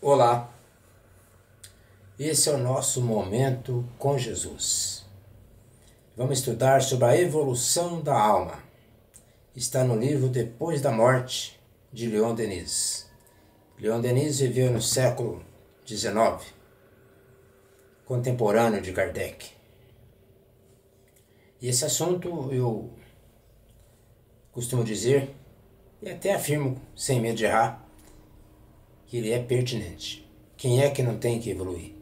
Olá, esse é o nosso momento com Jesus. Vamos estudar sobre a evolução da alma. Está no livro Depois da Morte, de Leon Denis. Leon Denis viveu no século XIX, contemporâneo de Kardec. E esse assunto eu costumo dizer, e até afirmo sem medo de errar, que ele é pertinente. Quem é que não tem que evoluir?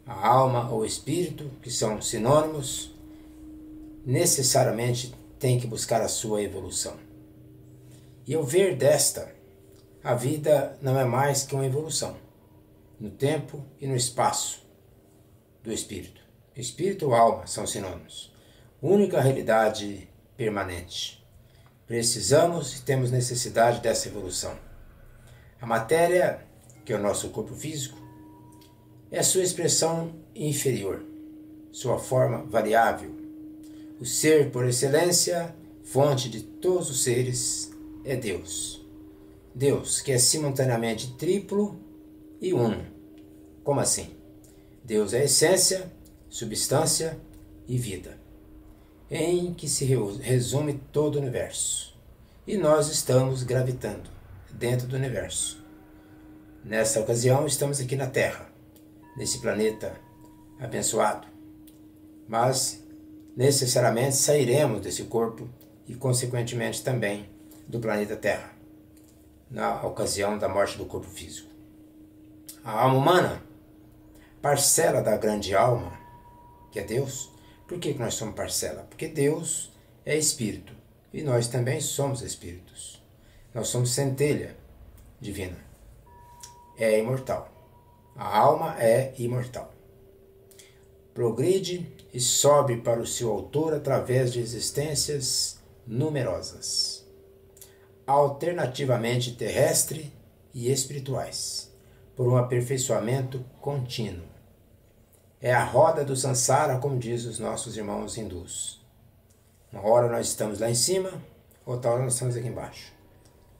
A alma ou o espírito, que são sinônimos, necessariamente tem que buscar a sua evolução. E ao ver desta, a vida não é mais que uma evolução, no tempo e no espaço do espírito. Espírito ou alma são sinônimos. Única realidade permanente. Precisamos e temos necessidade dessa evolução. A matéria, que é o nosso corpo físico, é sua expressão inferior, sua forma variável. O ser por excelência, fonte de todos os seres, é Deus. Deus, que é simultaneamente triplo e uno. Como assim? Deus é essência, substância e vida, em que se resume todo o universo. E nós estamos gravitando dentro do universo. Nessa ocasião, estamos aqui na Terra, nesse planeta abençoado. Mas, necessariamente, sairemos desse corpo e, consequentemente, também do planeta Terra, na ocasião da morte do corpo físico. A alma humana, parcela da grande alma, que é Deus. Por que nós somos parcela? Porque Deus é espírito e nós também somos espíritos. Nós somos centelha divina. É imortal. A alma é imortal. Progride e sobe para o seu autor através de existências numerosas, alternativamente terrestre e espirituais, por um aperfeiçoamento contínuo. É a roda do Sansara, como diz os nossos irmãos hindus. Uma hora nós estamos lá em cima, outra hora nós estamos aqui embaixo.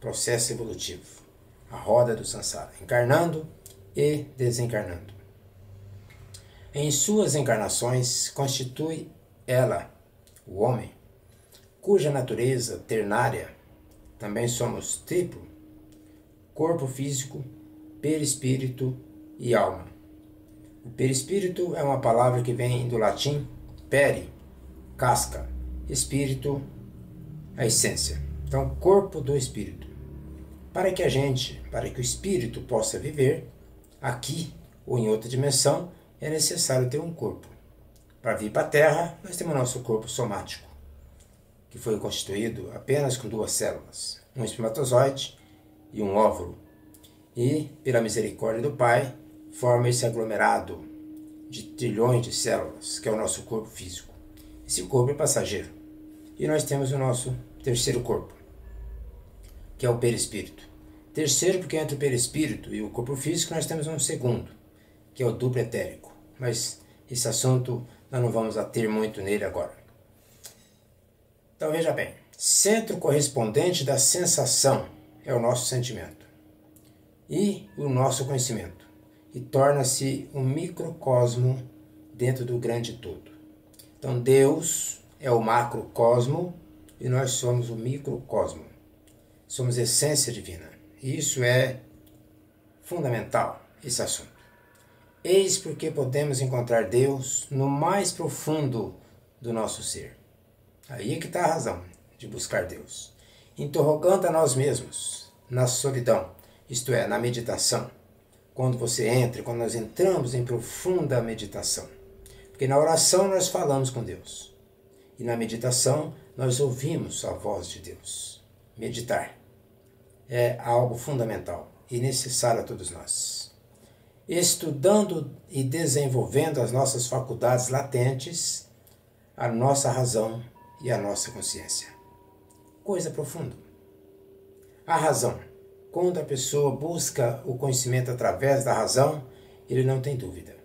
Processo evolutivo. A roda do Sansara, encarnando e desencarnando. Em suas encarnações, constitui ela, o homem, cuja natureza ternária, também somos triplo, corpo físico, perispírito e alma. O perispírito é uma palavra que vem do latim peri, casca, espírito, a essência. Então, corpo do espírito. Para que o espírito possa viver aqui ou em outra dimensão, é necessário ter um corpo. Para vir para a Terra, nós temos o nosso corpo somático, que foi constituído apenas com duas células, um espermatozoide e um óvulo. E, pela misericórdia do Pai, forma esse aglomerado de trilhões de células, que é o nosso corpo físico. Esse corpo é passageiro. E nós temos o nosso terceiro corpo, que é o perispírito. Terceiro, porque entre o perispírito e o corpo físico nós temos um segundo, que é o duplo etérico. Mas esse assunto nós não vamos ater muito nele agora. Então veja bem, centro correspondente da sensação é o nosso sentimento e o nosso conhecimento, e torna-se um microcosmo dentro do grande todo. Então Deus é o macrocosmo e nós somos o microcosmo. Somos essência divina. E isso é fundamental, esse assunto. Eis porque podemos encontrar Deus no mais profundo do nosso ser. Aí é que está a razão de buscar Deus. Interrogando a nós mesmos, na solidão, isto é, na meditação. Quando nós entramos em profunda meditação. Porque na oração nós falamos com Deus. E na meditação nós ouvimos a voz de Deus. Meditar é algo fundamental e necessário a todos nós. Estudando e desenvolvendo as nossas faculdades latentes, a nossa razão e a nossa consciência. Coisa profunda. A razão. Quando a pessoa busca o conhecimento através da razão, ele não tem dúvida.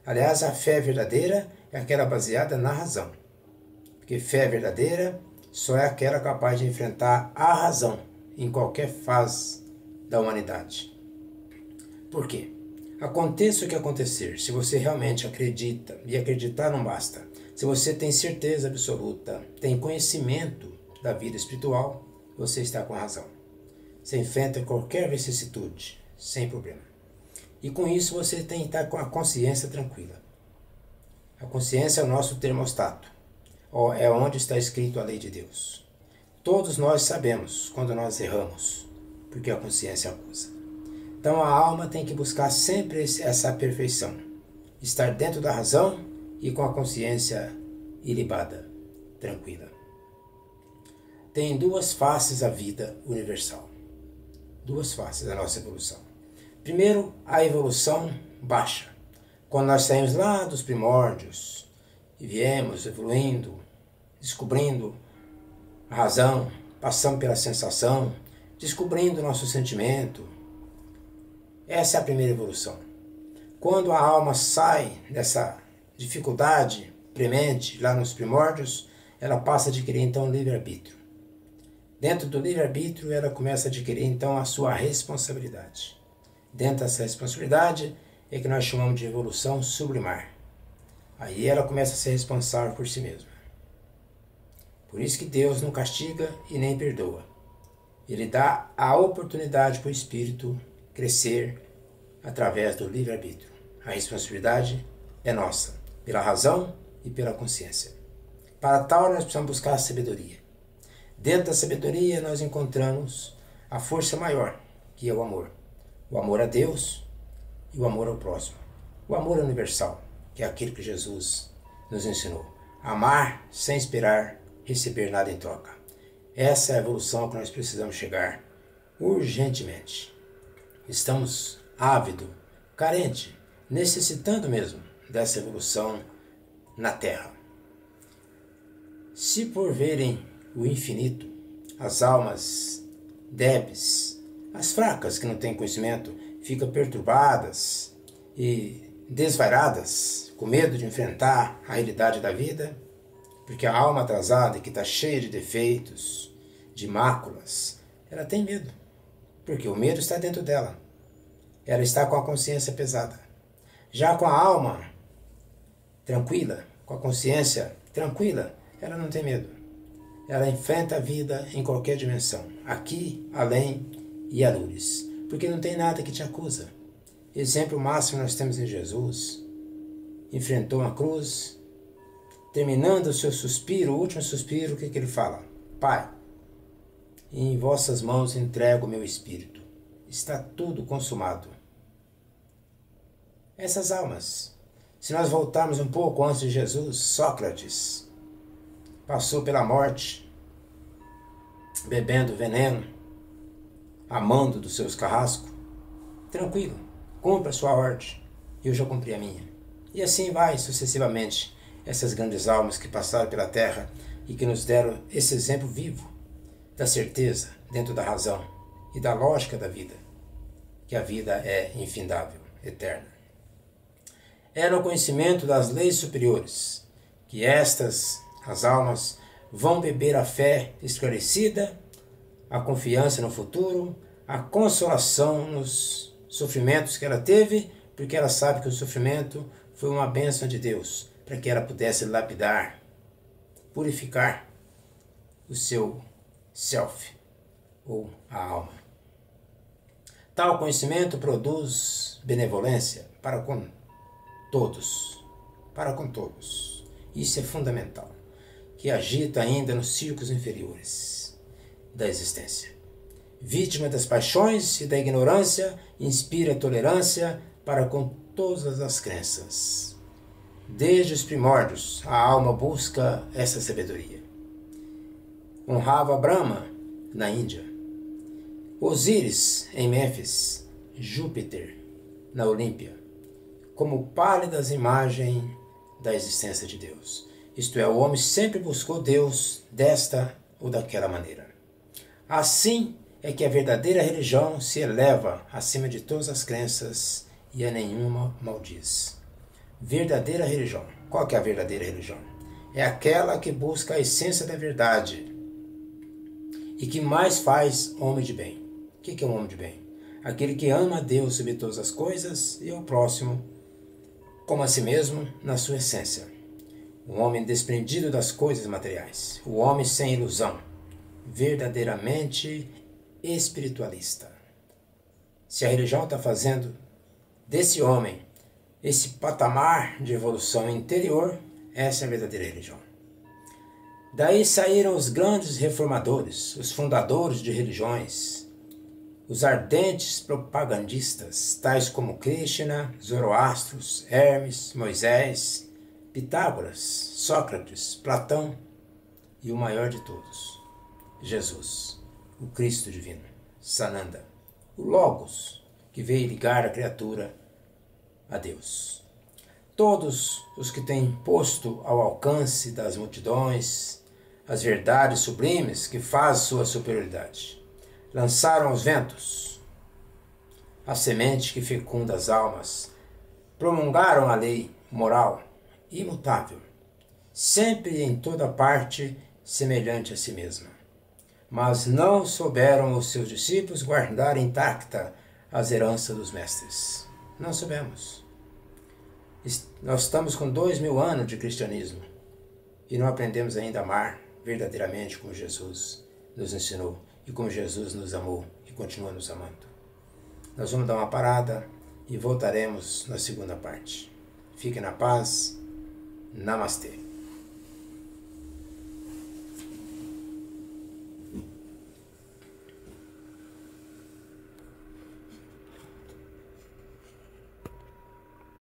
Aliás, a fé verdadeira é aquela baseada na razão. Porque fé verdadeira só é aquela capaz de enfrentar a razão em qualquer fase da humanidade. Por quê? Aconteça o que acontecer, se você realmente acredita, e acreditar não basta, se você tem certeza absoluta, tem conhecimento da vida espiritual, você está com razão. Você enfrenta qualquer vicissitude, sem problema. E com isso você tem que estar com a consciência tranquila. A consciência é o nosso termostato, é onde está escrito a lei de Deus. Todos nós sabemos quando nós erramos, porque a consciência acusa. Então a alma tem que buscar sempre essa perfeição, estar dentro da razão e com a consciência ilibada, tranquila. Tem duas faces a vida universal, duas faces da nossa evolução. Primeiro, a evolução baixa, quando nós saímos lá dos primórdios e viemos evoluindo, descobrindo a razão, passando pela sensação, descobrindo o nosso sentimento. Essa é a primeira evolução. Quando a alma sai dessa dificuldade premente lá nos primórdios, ela passa a adquirir então livre-arbítrio. Dentro do livre-arbítrio, ela começa a adquirir então a sua responsabilidade. Dentro dessa responsabilidade é que nós chamamos de evolução sublimar. Aí ela começa a ser responsável por si mesma. Por isso que Deus não castiga e nem perdoa. Ele dá a oportunidade para o espírito crescer através do livre-arbítrio. A responsabilidade é nossa, pela razão e pela consciência. Para tal, nós precisamos buscar a sabedoria. Dentro da sabedoria, nós encontramos a força maior, que é o amor. O amor a Deus e o amor ao próximo. O amor universal, que é aquilo que Jesus nos ensinou. Amar sem esperar receber nada em troca. Essa é a evolução que nós precisamos chegar urgentemente. Estamos ávidos, carentes, necessitando mesmo dessa evolução na Terra. Se por verem o infinito, as almas débeis, as fracas que não têm conhecimento, ficam perturbadas e desvairadas, com medo de enfrentar a realidade da vida, porque a alma atrasada, que está cheia de defeitos, de máculas, ela tem medo, porque o medo está dentro dela. Ela está com a consciência pesada. Já com a alma tranquila, com a consciência tranquila, ela não tem medo. Ela enfrenta a vida em qualquer dimensão, aqui, além e alures, porque não tem nada que te acusa. Exemplo máximo nós temos em Jesus. Enfrentou uma cruz, terminando o seu suspiro, o último suspiro, o que ele fala? Pai, em vossas mãos entrego o meu espírito. Está tudo consumado. Essas almas, se nós voltarmos um pouco antes de Jesus, Sócrates passou pela morte, bebendo veneno, amando dos seus carrascos, tranquilo, cumpra a sua ordem, eu já cumpri a minha. E assim vai sucessivamente essas grandes almas que passaram pela Terra e que nos deram esse exemplo vivo da certeza dentro da razão e da lógica da vida, que a vida é infindável, eterna. Era o conhecimento das leis superiores, que estas, as almas, vão beber a fé esclarecida, a confiança no futuro, a consolação nos sofrimentos que ela teve, porque ela sabe que o sofrimento foi uma bênção de Deus, para que ela pudesse lapidar, purificar o seu self, ou a alma. Tal conhecimento produz benevolência para com todos, Isso é fundamental, que agita ainda nos círculos inferiores da existência. Vítima das paixões e da ignorância, inspira tolerância para com todas as crenças. Desde os primórdios, a alma busca essa sabedoria. Honrava Brahma na Índia, Osíris em Mênfis, Júpiter na Olímpia, como pálidas imagens da existência de Deus. Isto é, o homem sempre buscou Deus desta ou daquela maneira. Assim é que a verdadeira religião se eleva acima de todas as crenças e a nenhuma maldiz. Verdadeira religião. Qual que é a verdadeira religião? É aquela que busca a essência da verdade e que mais faz homem de bem. O que é um homem de bem? aquele que ama a Deus sobre todas as coisas e ao próximo como a si mesmo na sua essência. Um homem desprendido das coisas materiais, o homem sem ilusão, verdadeiramente espiritualista. Se a religião está fazendo desse homem esse patamar de evolução interior, essa é a verdadeira religião. Daí saíram os grandes reformadores, os fundadores de religiões, os ardentes propagandistas, tais como Krishna, Zoroastro, Hermes, Moisés, Pitágoras, Sócrates, Platão e o maior de todos, Jesus, o Cristo divino, Sananda, o Logos, que veio ligar a criatura a Deus. Todos os que têm posto ao alcance das multidões as verdades sublimes que faz sua superioridade, lançaram aos ventos a semente que fecunda as almas, promulgaram a lei moral imutável, sempre e em toda parte semelhante a si mesma. Mas não souberam os seus discípulos guardar intacta as heranças dos mestres. Não soubemos. Nós estamos com 2000 anos de cristianismo e não aprendemos ainda a amar verdadeiramente como Jesus nos ensinou e como Jesus nos amou e continua nos amando. Nós vamos dar uma parada e voltaremos na segunda parte. Fiquem na paz. Namastê.